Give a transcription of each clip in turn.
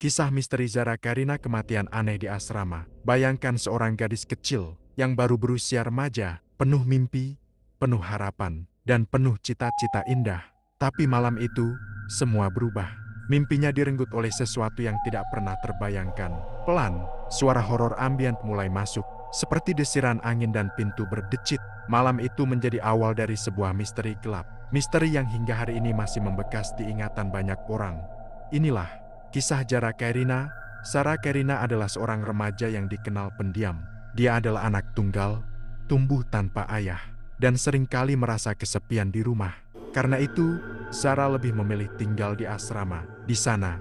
Kisah misteri Zara Karina kematian aneh di asrama. Bayangkan seorang gadis kecil yang baru berusia remaja, penuh mimpi, penuh harapan, dan penuh cita-cita indah. Tapi malam itu, semua berubah. Mimpinya direnggut oleh sesuatu yang tidak pernah terbayangkan. Pelan, suara horor ambient mulai masuk, seperti desiran angin dan pintu berdecit. Malam itu menjadi awal dari sebuah misteri gelap. Misteri yang hingga hari ini masih membekas di ingatan banyak orang. Inilah kisah Zara Karina. Zara Karina adalah seorang remaja yang dikenal pendiam. Dia adalah anak tunggal, tumbuh tanpa ayah, dan seringkali merasa kesepian di rumah. Karena itu, Zara lebih memilih tinggal di asrama. Di sana,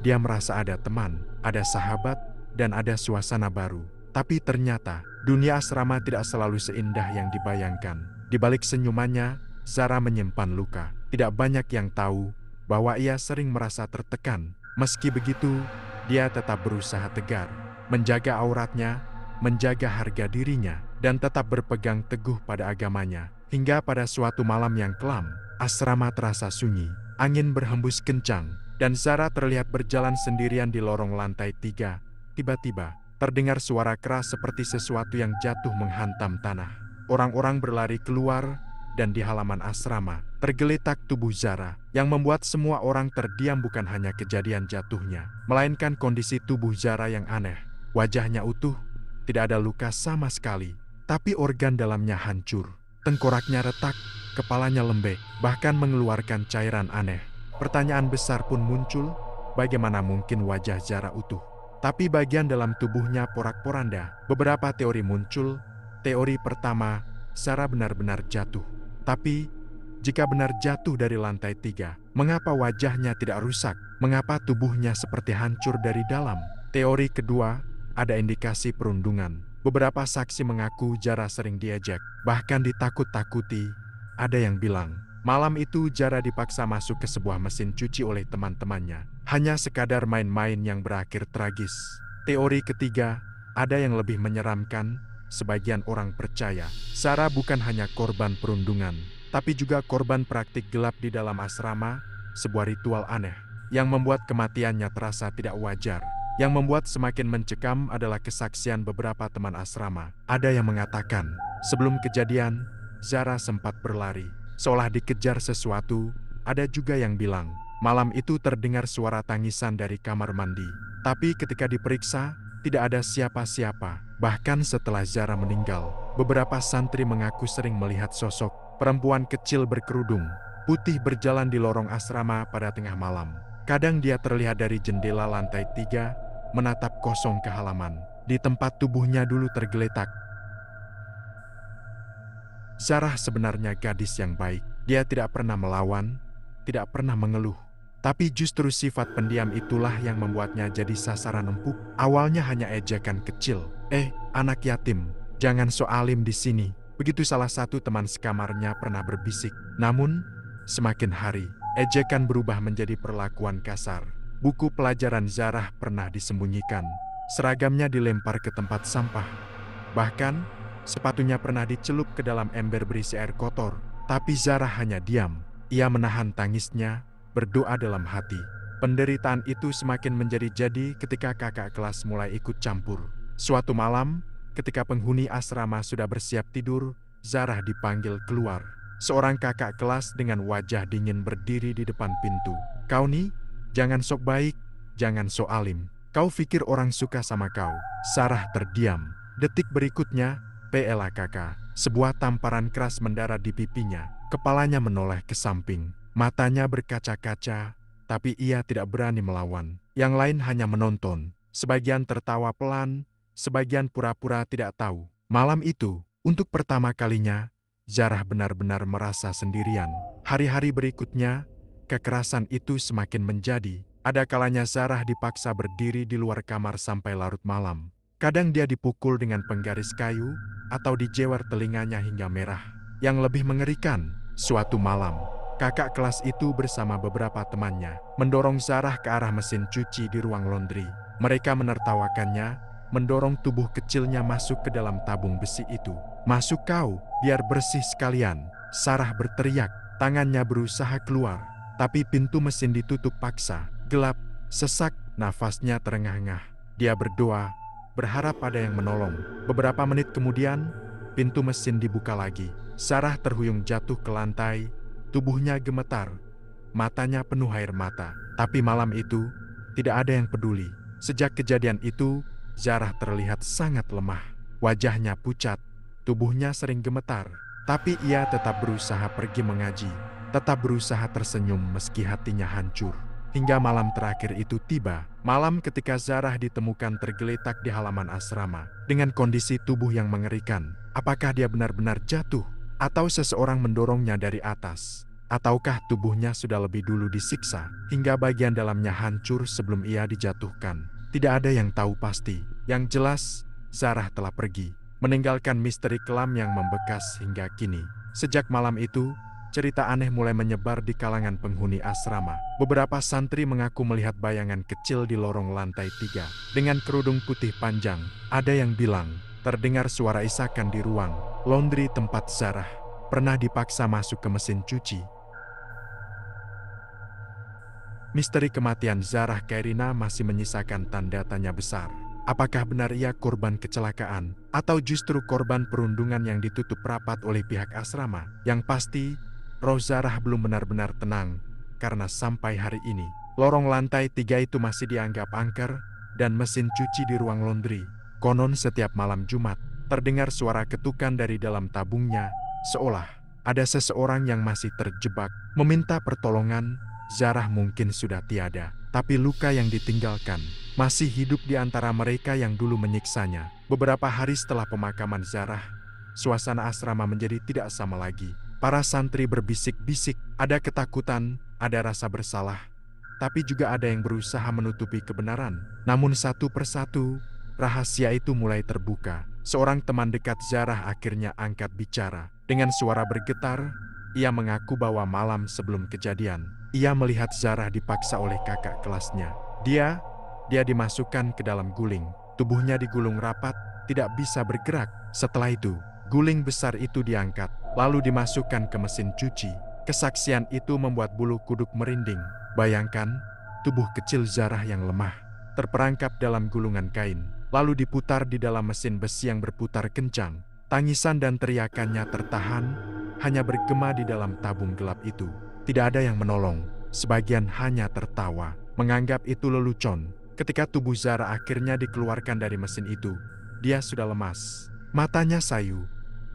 dia merasa ada teman, ada sahabat, dan ada suasana baru. Tapi ternyata, dunia asrama tidak selalu seindah yang dibayangkan. Di balik senyumannya, Zara menyimpan luka. Tidak banyak yang tahu bahwa ia sering merasa tertekan. Meski begitu, dia tetap berusaha tegar, menjaga auratnya, menjaga harga dirinya, dan tetap berpegang teguh pada agamanya. Hingga pada suatu malam yang kelam, asrama terasa sunyi, angin berhembus kencang, dan Zara terlihat berjalan sendirian di lorong lantai 3. Tiba-tiba, terdengar suara keras seperti sesuatu yang jatuh menghantam tanah. Orang-orang berlari keluar, dan di halaman asrama, tergeletak tubuh Zara, yang membuat semua orang terdiam. Bukan hanya kejadian jatuhnya, melainkan kondisi tubuh Zara yang aneh. Wajahnya utuh, tidak ada luka sama sekali, tapi organ dalamnya hancur. Tengkoraknya retak, kepalanya lembek, bahkan mengeluarkan cairan aneh. Pertanyaan besar pun muncul, bagaimana mungkin wajah Zara utuh, tapi bagian dalam tubuhnya porak-poranda? Beberapa teori muncul. Teori pertama, Zara benar-benar jatuh. Tapi, jika benar jatuh dari lantai 3, mengapa wajahnya tidak rusak? Mengapa tubuhnya seperti hancur dari dalam? Teori kedua, ada indikasi perundungan. Beberapa saksi mengaku Zara sering diejek, bahkan ditakut-takuti. Ada yang bilang, malam itu Zara dipaksa masuk ke sebuah mesin cuci oleh teman-temannya. Hanya sekadar main-main yang berakhir tragis. Teori ketiga, ada yang lebih menyeramkan. Sebagian orang percaya, Zara bukan hanya korban perundungan, tapi juga korban praktik gelap di dalam asrama, sebuah ritual aneh yang membuat kematiannya terasa tidak wajar. Yang membuat semakin mencekam adalah kesaksian beberapa teman asrama. Ada yang mengatakan, sebelum kejadian, Zara sempat berlari, seolah dikejar sesuatu. Ada juga yang bilang, malam itu terdengar suara tangisan dari kamar mandi. Tapi ketika diperiksa, tidak ada siapa-siapa. Bahkan setelah Zara meninggal, beberapa santri mengaku sering melihat sosok perempuan kecil berkerudung putih berjalan di lorong asrama pada tengah malam. Kadang dia terlihat dari jendela lantai 3, menatap kosong ke halaman, di tempat tubuhnya dulu tergeletak. Zara sebenarnya gadis yang baik. Dia tidak pernah melawan, tidak pernah mengeluh. Tapi justru sifat pendiam itulah yang membuatnya jadi sasaran empuk. Awalnya hanya ejekan kecil. Anak yatim, jangan so alim di sini. Begitu salah satu teman sekamarnya pernah berbisik. Namun, semakin hari, ejekan berubah menjadi perlakuan kasar. Buku pelajaran Zara pernah disembunyikan. Seragamnya dilempar ke tempat sampah. Bahkan, sepatunya pernah dicelup ke dalam ember berisi air kotor. Tapi Zara hanya diam. Ia menahan tangisnya, berdoa dalam hati. Penderitaan itu semakin menjadi-jadi ketika kakak kelas mulai ikut campur. Suatu malam, ketika penghuni asrama sudah bersiap tidur, Zara dipanggil keluar. Seorang kakak kelas dengan wajah dingin berdiri di depan pintu. Kau nih, jangan sok baik, jangan sok alim. Kau pikir orang suka sama kau? Zara terdiam. Detik berikutnya, PLAKK. Sebuah tamparan keras mendarat di pipinya. Kepalanya menoleh ke samping. Matanya berkaca-kaca, tapi ia tidak berani melawan. Yang lain hanya menonton. Sebagian tertawa pelan, sebagian pura-pura tidak tahu. Malam itu, untuk pertama kalinya, Zara benar-benar merasa sendirian. Hari-hari berikutnya, kekerasan itu semakin menjadi. Ada kalanya Zara dipaksa berdiri di luar kamar sampai larut malam. Kadang dia dipukul dengan penggaris kayu, atau dijewer telinganya hingga merah. Yang lebih mengerikan, suatu malam, kakak kelas itu bersama beberapa temannya mendorong Zara ke arah mesin cuci di ruang laundry. Mereka menertawakannya, mendorong tubuh kecilnya masuk ke dalam tabung besi itu. Masuk kau, biar bersih sekalian. Zara berteriak, tangannya berusaha keluar. Tapi pintu mesin ditutup paksa. Gelap, sesak, Nafasnya terengah-engah. Dia berdoa, berharap ada yang menolong. Beberapa menit kemudian, pintu mesin dibuka lagi. Zarah terhuyung jatuh ke lantai, tubuhnya gemetar, matanya penuh air mata. Tapi malam itu, tidak ada yang peduli. Sejak kejadian itu, Zarah terlihat sangat lemah. Wajahnya pucat, tubuhnya sering gemetar. Tapi ia tetap berusaha pergi mengaji, tetap berusaha tersenyum meski hatinya hancur. Hingga malam terakhir itu tiba, malam ketika Zarah ditemukan tergeletak di halaman asrama, dengan kondisi tubuh yang mengerikan. Apakah dia benar-benar jatuh? Atau seseorang mendorongnya dari atas? Ataukah tubuhnya sudah lebih dulu disiksa, hingga bagian dalamnya hancur sebelum ia dijatuhkan? Tidak ada yang tahu pasti. Yang jelas, Zarah telah pergi, meninggalkan misteri kelam yang membekas hingga kini. Sejak malam itu, cerita aneh mulai menyebar di kalangan penghuni asrama. Beberapa santri mengaku melihat bayangan kecil di lorong lantai 3 dengan kerudung putih panjang. Ada yang bilang, terdengar suara isakan di ruang laundry tempat Zarah pernah dipaksa masuk ke mesin cuci. Misteri kematian Zarah Kairina masih menyisakan tanda tanya besar. Apakah benar ia korban kecelakaan, atau justru korban perundungan yang ditutup rapat oleh pihak asrama? Yang pasti, roh Zarah belum benar-benar tenang, karena sampai hari ini, lorong lantai 3 itu masih dianggap angker, dan mesin cuci di ruang laundry. Konon setiap malam Jumat, terdengar suara ketukan dari dalam tabungnya, seolah ada seseorang yang masih terjebak, meminta pertolongan. Zarah mungkin sudah tiada, tapi luka yang ditinggalkan masih hidup di antara mereka yang dulu menyiksanya. Beberapa hari setelah pemakaman Zarah, suasana asrama menjadi tidak sama lagi. Para santri berbisik-bisik, ada ketakutan, ada rasa bersalah, tapi juga ada yang berusaha menutupi kebenaran. Namun satu persatu, rahasia itu mulai terbuka. Seorang teman dekat Zarah akhirnya angkat bicara. Dengan suara bergetar, ia mengaku bahwa malam sebelum kejadian, ia melihat Zarah dipaksa oleh kakak kelasnya. Dia dimasukkan ke dalam guling. Tubuhnya digulung rapat, tidak bisa bergerak. Setelah itu, guling besar itu diangkat, lalu dimasukkan ke mesin cuci. Kesaksian itu membuat bulu kuduk merinding. Bayangkan, tubuh kecil Zarah yang lemah, terperangkap dalam gulungan kain, lalu diputar di dalam mesin besi yang berputar kencang. Tangisan dan teriakannya tertahan, hanya bergema di dalam tabung gelap itu. Tidak ada yang menolong, sebagian hanya tertawa, menganggap itu lelucon. Ketika tubuh Zarah akhirnya dikeluarkan dari mesin itu, dia sudah lemas. Matanya sayu,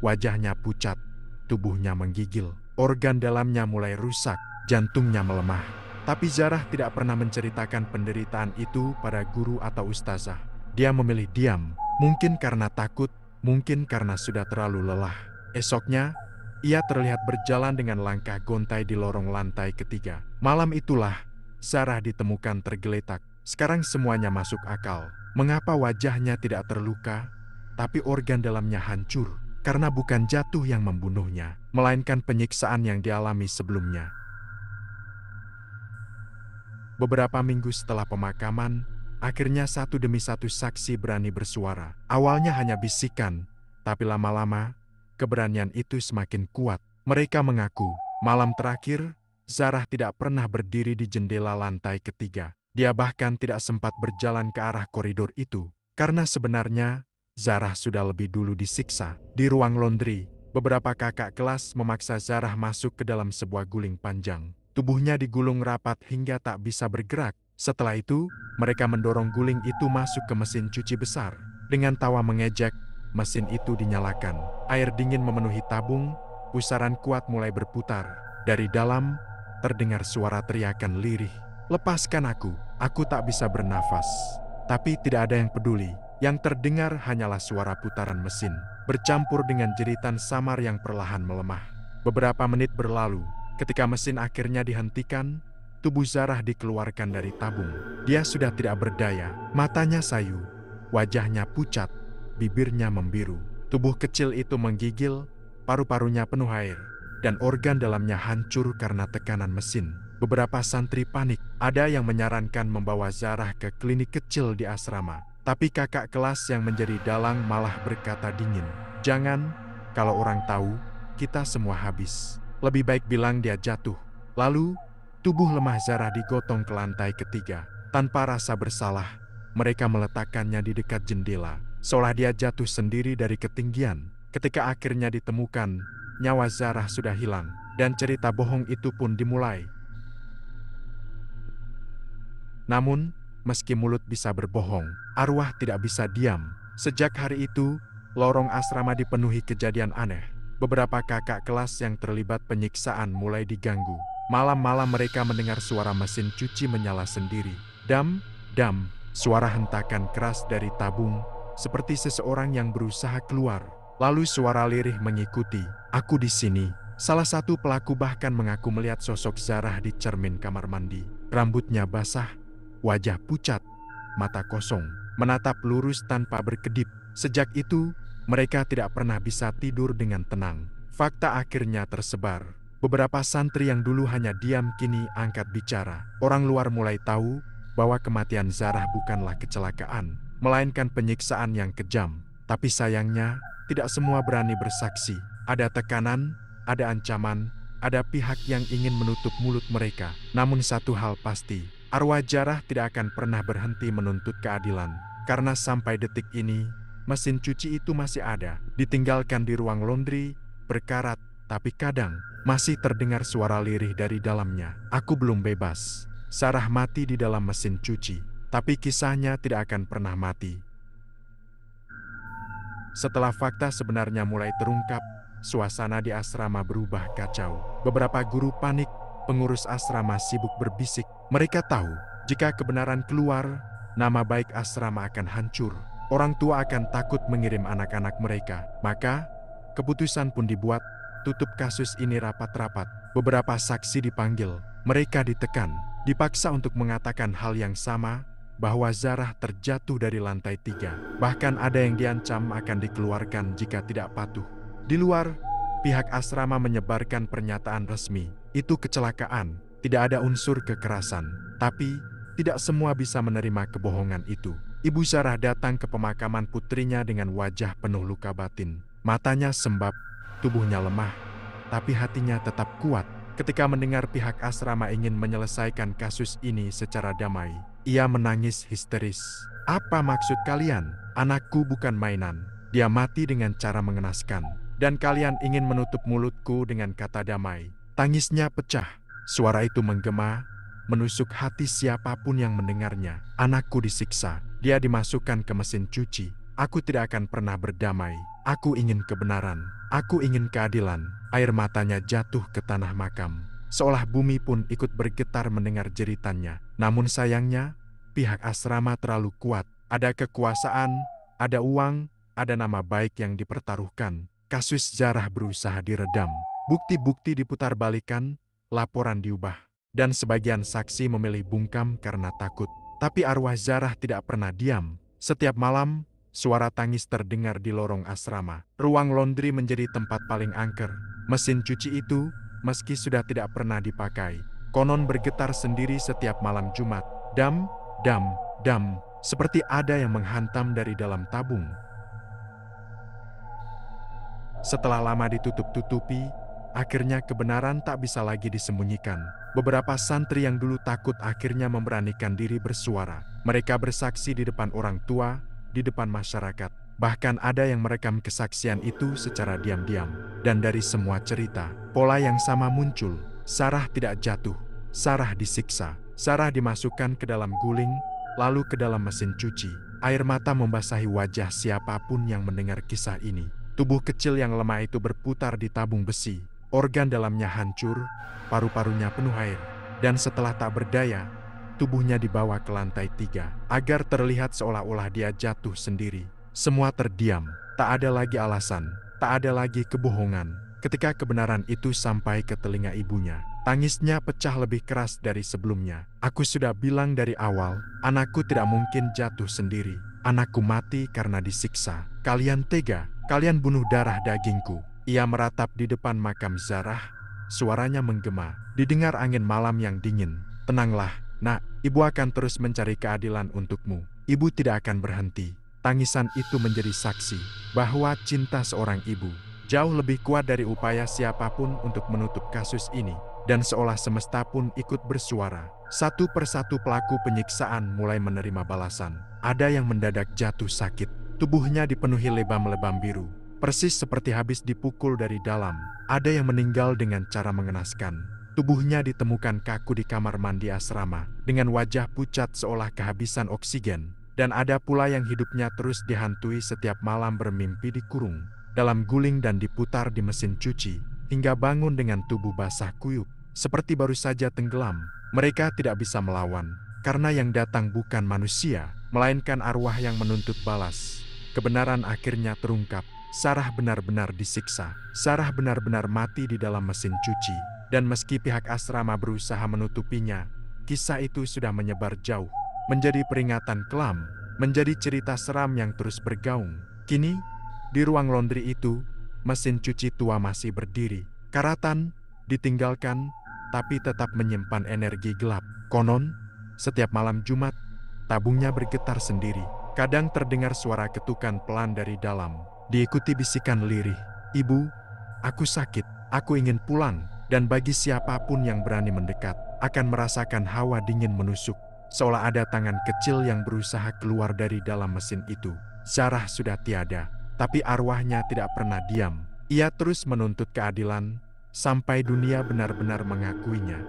wajahnya pucat, tubuhnya menggigil. Organ dalamnya mulai rusak, jantungnya melemah. Tapi Zarah tidak pernah menceritakan penderitaan itu pada guru atau ustazah. Dia memilih diam, mungkin karena takut, mungkin karena sudah terlalu lelah. Esoknya, ia terlihat berjalan dengan langkah gontai di lorong lantai 3. Malam itulah, Zarah ditemukan tergeletak. Sekarang semuanya masuk akal. Mengapa wajahnya tidak terluka, tapi organ dalamnya hancur? Karena bukan jatuh yang membunuhnya, melainkan penyiksaan yang dialami sebelumnya. Beberapa minggu setelah pemakaman, akhirnya satu demi satu saksi berani bersuara. Awalnya hanya bisikan, tapi lama-lama, keberanian itu semakin kuat. Mereka mengaku, malam terakhir, Zarah tidak pernah berdiri di jendela lantai 3. Dia bahkan tidak sempat berjalan ke arah koridor itu, karena sebenarnya, Zarah sudah lebih dulu disiksa. Di ruang laundry, beberapa kakak kelas memaksa Zarah masuk ke dalam sebuah guling panjang. Tubuhnya digulung rapat hingga tak bisa bergerak. Setelah itu, mereka mendorong guling itu masuk ke mesin cuci besar. Dengan tawa mengejek, mesin itu dinyalakan. Air dingin memenuhi tabung, pusaran kuat mulai berputar. Dari dalam, terdengar suara teriakan lirih. "Lepaskan aku tak bisa bernafas." Tapi tidak ada yang peduli. Yang terdengar hanyalah suara putaran mesin, bercampur dengan jeritan samar yang perlahan melemah. Beberapa menit berlalu, ketika mesin akhirnya dihentikan, tubuh Zarah dikeluarkan dari tabung. Dia sudah tidak berdaya, matanya sayu, wajahnya pucat, bibirnya membiru. Tubuh kecil itu menggigil, paru-parunya penuh air, dan organ dalamnya hancur karena tekanan mesin. Beberapa santri panik, ada yang menyarankan membawa Zarah ke klinik kecil di asrama. Tapi kakak kelas yang menjadi dalang malah berkata dingin, "Jangan, kalau orang tahu, kita semua habis. Lebih baik bilang dia jatuh." Lalu, tubuh lemah Zarah digotong ke lantai 3. Tanpa rasa bersalah, mereka meletakkannya di dekat jendela, seolah dia jatuh sendiri dari ketinggian. Ketika akhirnya ditemukan, nyawa Zarah sudah hilang, dan cerita bohong itu pun dimulai. Namun, meski mulut bisa berbohong, arwah tidak bisa diam. Sejak hari itu, lorong asrama dipenuhi kejadian aneh. Beberapa kakak kelas yang terlibat penyiksaan mulai diganggu. Malam-malam mereka mendengar suara mesin cuci menyala sendiri. Dam, dam, suara hentakan keras dari tabung, seperti seseorang yang berusaha keluar. Lalu suara lirih mengikuti. Aku di sini. Salah satu pelaku bahkan mengaku melihat sosok Zarah di cermin kamar mandi. Rambutnya basah, wajah pucat, mata kosong, menatap lurus tanpa berkedip. Sejak itu, mereka tidak pernah bisa tidur dengan tenang. Fakta akhirnya tersebar. Beberapa santri yang dulu hanya diam kini angkat bicara. Orang luar mulai tahu bahwa kematian Zarah bukanlah kecelakaan, melainkan penyiksaan yang kejam. Tapi sayangnya, tidak semua berani bersaksi. Ada tekanan, ada ancaman, ada pihak yang ingin menutup mulut mereka. Namun satu hal pasti, arwah Zarah tidak akan pernah berhenti menuntut keadilan. Karena sampai detik ini, mesin cuci itu masih ada, ditinggalkan di ruang laundry, berkarat, tapi kadang masih terdengar suara lirih dari dalamnya. Aku belum bebas. Zarah mati di dalam mesin cuci, tapi kisahnya tidak akan pernah mati. Setelah fakta sebenarnya mulai terungkap, suasana di asrama berubah kacau. Beberapa guru panik, pengurus asrama sibuk berbisik. Mereka tahu, jika kebenaran keluar, nama baik asrama akan hancur. Orang tua akan takut mengirim anak-anak mereka. Maka, keputusan pun dibuat, tutup kasus ini rapat-rapat. Beberapa saksi dipanggil, mereka ditekan, dipaksa untuk mengatakan hal yang sama, bahwa Zarah terjatuh dari lantai 3. Bahkan ada yang diancam akan dikeluarkan jika tidak patuh. Di luar, pihak asrama menyebarkan pernyataan resmi. Itu kecelakaan, tidak ada unsur kekerasan. Tapi, tidak semua bisa menerima kebohongan itu. Ibu Zarah datang ke pemakaman putrinya dengan wajah penuh luka batin. Matanya sembab, tubuhnya lemah, tapi hatinya tetap kuat. Ketika mendengar pihak asrama ingin menyelesaikan kasus ini secara damai, ia menangis histeris. Apa maksud kalian? Anakku bukan mainan. Dia mati dengan cara mengenaskan. Dan kalian ingin menutup mulutku dengan kata damai. Tangisnya pecah. Suara itu menggema, menusuk hati siapapun yang mendengarnya. Anakku disiksa. Dia dimasukkan ke mesin cuci. Aku tidak akan pernah berdamai. Aku ingin kebenaran. Aku ingin keadilan. Air matanya jatuh ke tanah makam. Seolah bumi pun ikut bergetar mendengar jeritannya. Namun sayangnya, pihak asrama terlalu kuat. Ada kekuasaan, ada uang, ada nama baik yang dipertaruhkan. Kasus Zarah berusaha diredam. Bukti-bukti diputarbalikkan, laporan diubah. Dan sebagian saksi memilih bungkam karena takut. Tapi arwah Zarah tidak pernah diam. Setiap malam, suara tangis terdengar di lorong asrama. Ruang laundry menjadi tempat paling angker. Mesin cuci itu, meski sudah tidak pernah dipakai, konon bergetar sendiri setiap malam Jumat. Dam, dam, dam, seperti ada yang menghantam dari dalam tabung. Setelah lama ditutup-tutupi, akhirnya kebenaran tak bisa lagi disembunyikan. Beberapa santri yang dulu takut akhirnya memberanikan diri bersuara. Mereka bersaksi di depan orang tua, di depan masyarakat. Bahkan ada yang merekam kesaksian itu secara diam-diam. Dan dari semua cerita, pola yang sama muncul. Zarah tidak jatuh. Zarah disiksa. Zarah dimasukkan ke dalam guling, lalu ke dalam mesin cuci. Air mata membasahi wajah siapapun yang mendengar kisah ini. Tubuh kecil yang lemah itu berputar di tabung besi. Organ dalamnya hancur, paru-parunya penuh air. Dan setelah tak berdaya, tubuhnya dibawa ke lantai 3, agar terlihat seolah-olah dia jatuh sendiri. Semua terdiam, tak ada lagi alasan, tak ada lagi kebohongan. Ketika kebenaran itu sampai ke telinga ibunya, tangisnya pecah lebih keras dari sebelumnya. Aku sudah bilang dari awal, anakku tidak mungkin jatuh sendiri. Anakku mati karena disiksa. Kalian tega, kalian bunuh darah dagingku. Ia meratap di depan makam Zarah, suaranya menggema. Didengar angin malam yang dingin. Tenanglah, nak, ibu akan terus mencari keadilan untukmu. Ibu tidak akan berhenti. Tangisan itu menjadi saksi bahwa cinta seorang ibu jauh lebih kuat dari upaya siapapun untuk menutup kasus ini. dan seolah semesta pun ikut bersuara. Satu persatu pelaku penyiksaan mulai menerima balasan. Ada yang mendadak jatuh sakit, tubuhnya dipenuhi lebam-lebam biru, persis seperti habis dipukul dari dalam. Ada yang meninggal dengan cara mengenaskan. Tubuhnya ditemukan kaku di kamar mandi asrama, dengan wajah pucat seolah kehabisan oksigen. Dan ada pula yang hidupnya terus dihantui setiap malam bermimpi dikurung dalam guling dan diputar di mesin cuci, hingga bangun dengan tubuh basah kuyup, seperti baru saja tenggelam. Mereka tidak bisa melawan, karena yang datang bukan manusia, melainkan arwah yang menuntut balas. Kebenaran akhirnya terungkap. Sarah benar-benar disiksa. Sarah benar-benar mati di dalam mesin cuci. Dan meski pihak asrama berusaha menutupinya, kisah itu sudah menyebar jauh, menjadi peringatan kelam, menjadi cerita seram yang terus bergaung. Kini, di ruang laundry itu, mesin cuci tua masih berdiri. Karatan, ditinggalkan, tapi tetap menyimpan energi gelap. Konon, setiap malam Jumat, tabungnya bergetar sendiri. Kadang terdengar suara ketukan pelan dari dalam, diikuti bisikan lirih. "Ibu, aku sakit, aku ingin pulang." Dan bagi siapapun yang berani mendekat, akan merasakan hawa dingin menusuk, seolah ada tangan kecil yang berusaha keluar dari dalam mesin itu. Sarah sudah tiada, tapi arwahnya tidak pernah diam. Ia terus menuntut keadilan, sampai dunia benar-benar mengakuinya.